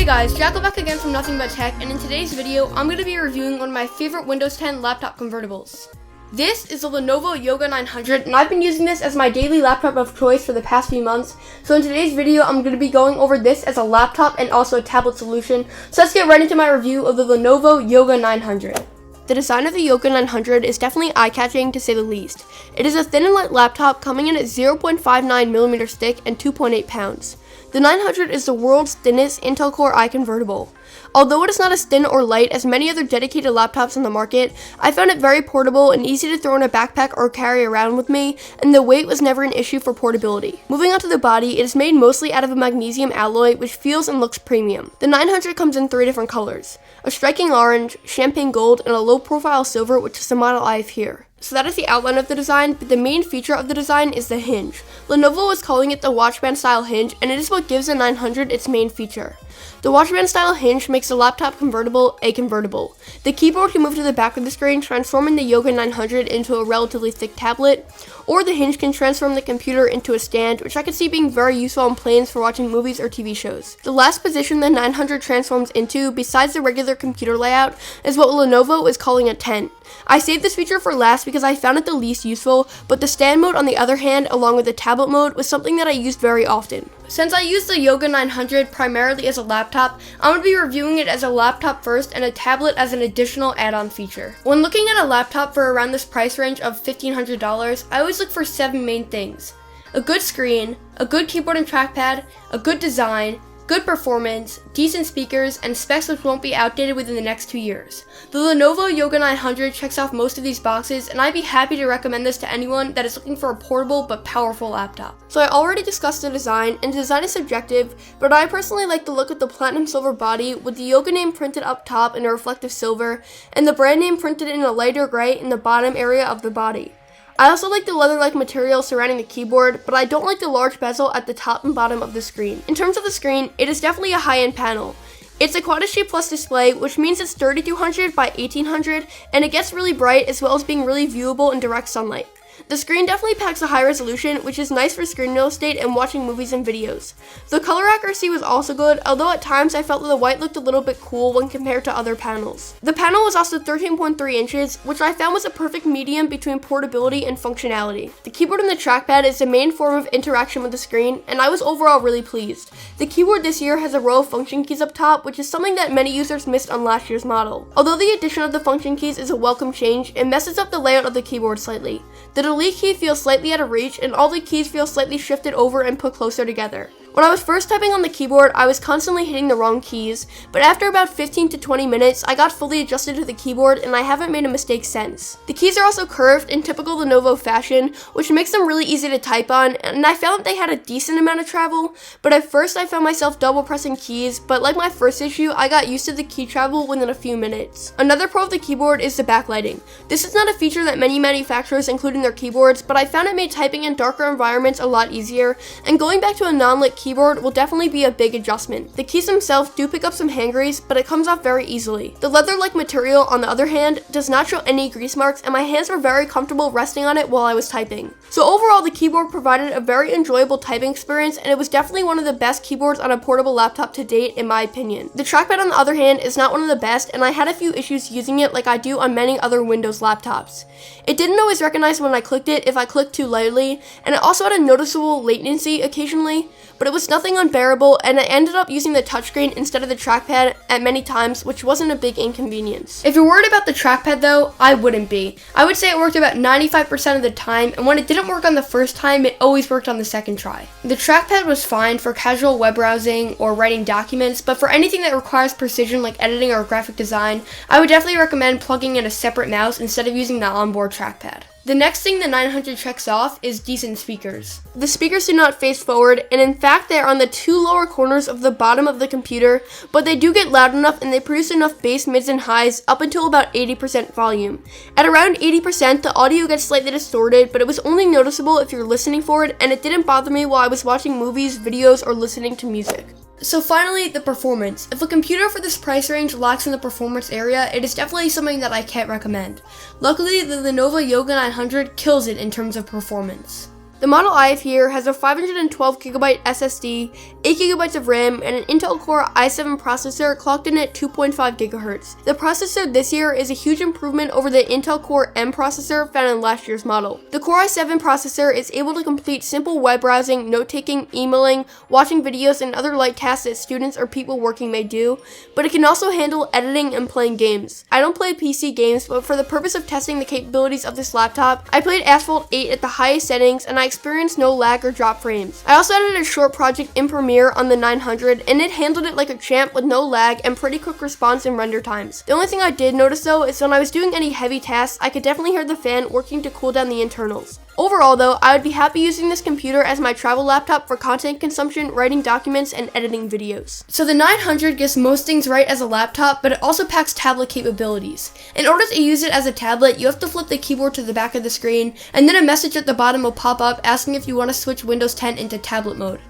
Hey guys, Jackal back again from Nothing But Tech, and in today's video, I'm going to be reviewing one of my favorite Windows 10 laptop convertibles. This is the Lenovo Yoga 900, and I've been using this as my daily laptop of choice for the past few months. So in today's video, I'm going to be going over this as a laptop and also a tablet solution. So let's get right into my review of the Lenovo Yoga 900. The design of the Yoga 900 is definitely eye-catching to say the least. It is a thin and light laptop coming in at 0.59mm thick and 2.8 pounds. The 900 is the world's thinnest Intel Core i convertible. Although it is not as thin or light as many other dedicated laptops on the market, I found it very portable and easy to throw in a backpack or carry around with me, and the weight was never an issue for portability. Moving on to the body, it is made mostly out of a magnesium alloy which feels and looks premium. The 900 comes in 3 different colors: a striking orange, champagne gold, and a low profile silver, which is the model I have here. So that is the outline of the design, but the main feature of the design is the hinge. Lenovo is calling it the watchband style hinge, and it is what gives the 900 its main feature. The watchband style hinge makes the laptop convertible a convertible. The keyboard can move to the back of the screen, transforming the Yoga 900 into a relatively thick tablet, or the hinge can transform the computer into a stand, which I could see being very useful on planes for watching movies or TV shows. The last position the 900 transforms into, besides the regular computer layout, is what Lenovo is calling a tent. I saved this feature for last because I found it the least useful, but the stand mode on the other hand, along with the tablet mode, was something that I used very often. Since I use the Yoga 900 primarily as a laptop, I'm going to be reviewing it as a laptop first and a tablet as an additional add-on feature. When looking at a laptop for around this price range of $1,500, I always look for 7 main things: a good screen, a good keyboard and trackpad, a good design, good performance, decent speakers, and specs which won't be outdated within the next 2 years. The Lenovo Yoga 900 checks off most of these boxes, and I'd be happy to recommend this to anyone that is looking for a portable but powerful laptop. So I already discussed the design, and design is subjective, but I personally like the look of the platinum silver body with the Yoga name printed up top in a reflective silver, and the brand name printed in a lighter gray in the bottom area of the body. I also like the leather-like material surrounding the keyboard, but I don't like the large bezel at the top and bottom of the screen. In terms of the screen, it is definitely a high-end panel. It's a Quad HD Plus display, which means it's 3200 by 1800, and it gets really bright as well as being really viewable in direct sunlight. The screen definitely packs a high resolution, which is nice for screen real estate and watching movies and videos. The color accuracy was also good, although at times I felt that the white looked a little bit cool when compared to other panels. The panel was also 13.3 inches, which I found was a perfect medium between portability and functionality. The keyboard and the trackpad is the main form of interaction with the screen, and I was overall really pleased. The keyboard this year has a row of function keys up top, which is something that many users missed on last year's model. Although the addition of the function keys is a welcome change, it messes up the layout of the keyboard slightly. The delete key feels slightly out of reach, and all the keys feel slightly shifted over and put closer together. When I was first typing on the keyboard, I was constantly hitting the wrong keys, but after about 15 to 20 minutes, I got fully adjusted to the keyboard and I haven't made a mistake since. The keys are also curved in typical Lenovo fashion, which makes them really easy to type on, and I found that they had a decent amount of travel, but at first I found myself double pressing keys, but like my first issue, I got used to the key travel within a few minutes. Another pro of the keyboard is the backlighting. This is not a feature that many manufacturers include in their keyboards, but I found it made typing in darker environments a lot easier, and going back to a non-lit keyboard will definitely be a big adjustment. The keys themselves do pick up some hand grease, but it comes off very easily. The leather-like material, on the other hand, does not show any grease marks, and my hands were very comfortable resting on it while I was typing. So overall, the keyboard provided a very enjoyable typing experience, and it was definitely one of the best keyboards on a portable laptop to date, in my opinion. The trackpad, on the other hand, is not one of the best, and I had a few issues using it like I do on many other Windows laptops. It didn't always recognize when I clicked it if I clicked too lightly, and it also had a noticeable latency occasionally, but it was nothing unbearable, and I ended up using the touchscreen instead of the trackpad at many times, which wasn't a big inconvenience. If you're worried about the trackpad though, I wouldn't be. I would say it worked about 95% of the time, and when it didn't work on the first time, it always worked on the second try. The trackpad was fine for casual web browsing or writing documents, but for anything that requires precision like editing or graphic design, I would definitely recommend plugging in a separate mouse instead of using the onboard trackpad. The next thing the 900 checks off is decent speakers. The speakers do not face forward, and in fact they are on the 2 lower corners of the bottom of the computer, but they do get loud enough and they produce enough bass, mids, and highs up until about 80% volume. At around 80%, the audio gets slightly distorted, but it was only noticeable if you're listening for it, and it didn't bother me while I was watching movies, videos, or listening to music. So finally, the performance. If a computer for this price range lacks in the performance area, it is definitely something that I can't recommend. Luckily, the Lenovo Yoga 900 kills it in terms of performance. The model I have here has a 512GB SSD, 8GB of RAM, and an Intel Core i7 processor clocked in at 2.5 GHz. The processor this year is a huge improvement over the Intel Core M processor found in last year's model. The Core i7 processor is able to complete simple web browsing, note-taking, emailing, watching videos, and other light tasks that students or people working may do, but it can also handle editing and playing games. I don't play PC games, but for the purpose of testing the capabilities of this laptop, I played Asphalt 8 at the highest settings, and I experienced no lag or drop frames. I also added a short project in Premiere on the 900, and it handled it like a champ with no lag and pretty quick response and render times. The only thing I did notice though is when I was doing any heavy tasks, I could definitely hear the fan working to cool down the internals. Overall though, I would be happy using this computer as my travel laptop for content consumption, writing documents, and editing videos. So the 900 gets most things right as a laptop, but it also packs tablet capabilities. In order to use it as a tablet, you have to flip the keyboard to the back of the screen, and then a message at the bottom will pop up asking if you want to switch Windows 10 into tablet mode.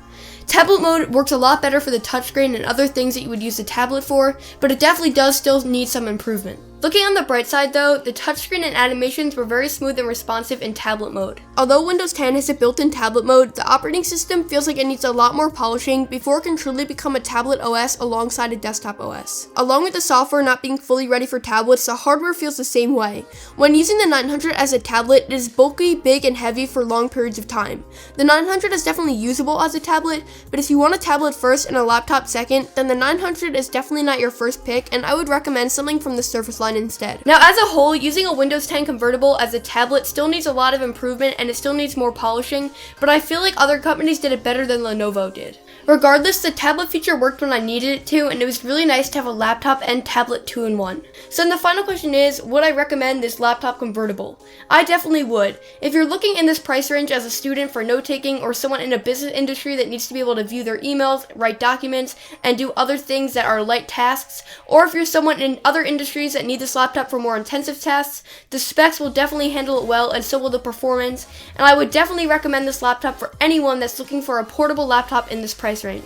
Tablet mode works a lot better for the touchscreen and other things that you would use the tablet for, but it definitely does still need some improvement. Looking on the bright side though, the touchscreen and animations were very smooth and responsive in tablet mode. Although Windows 10 has a built-in tablet mode, the operating system feels like it needs a lot more polishing before it can truly become a tablet OS alongside a desktop OS. Along with the software not being fully ready for tablets, the hardware feels the same way. When using the 900 as a tablet, it is bulky, big, and heavy for long periods of time. The 900 is definitely usable as a tablet, but if you want a tablet first and a laptop second, then the 900 is definitely not your first pick, and I would recommend something from the Surface line instead. Now as a whole, using a Windows 10 convertible as a tablet still needs a lot of improvement and it still needs more polishing, but I feel like other companies did it better than Lenovo did. Regardless, the tablet feature worked when I needed it to, and it was really nice to have a laptop and tablet 2-in-1. So then the final question is, would I recommend this laptop convertible? I definitely would. If you're looking in this price range as a student for note-taking or someone in a business industry that needs to be able to view their emails, write documents, and do other things that are light tasks, or if you're someone in other industries that need this laptop for more intensive tasks, the specs will definitely handle it well and so will the performance, and I would definitely recommend this laptop for anyone that's looking for a portable laptop in this price range.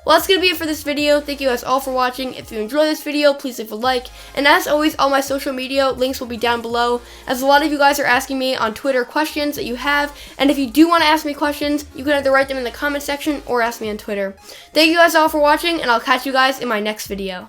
Well, that's going to be it for this video. Thank you guys all for watching. If you enjoyed this video, please leave a like. And as always, all my social media links will be down below, as a lot of you guys are asking me on Twitter questions that you have. And if you do want to ask me questions, you can either write them in the comment section or ask me on Twitter. Thank you guys all for watching, and I'll catch you guys in my next video.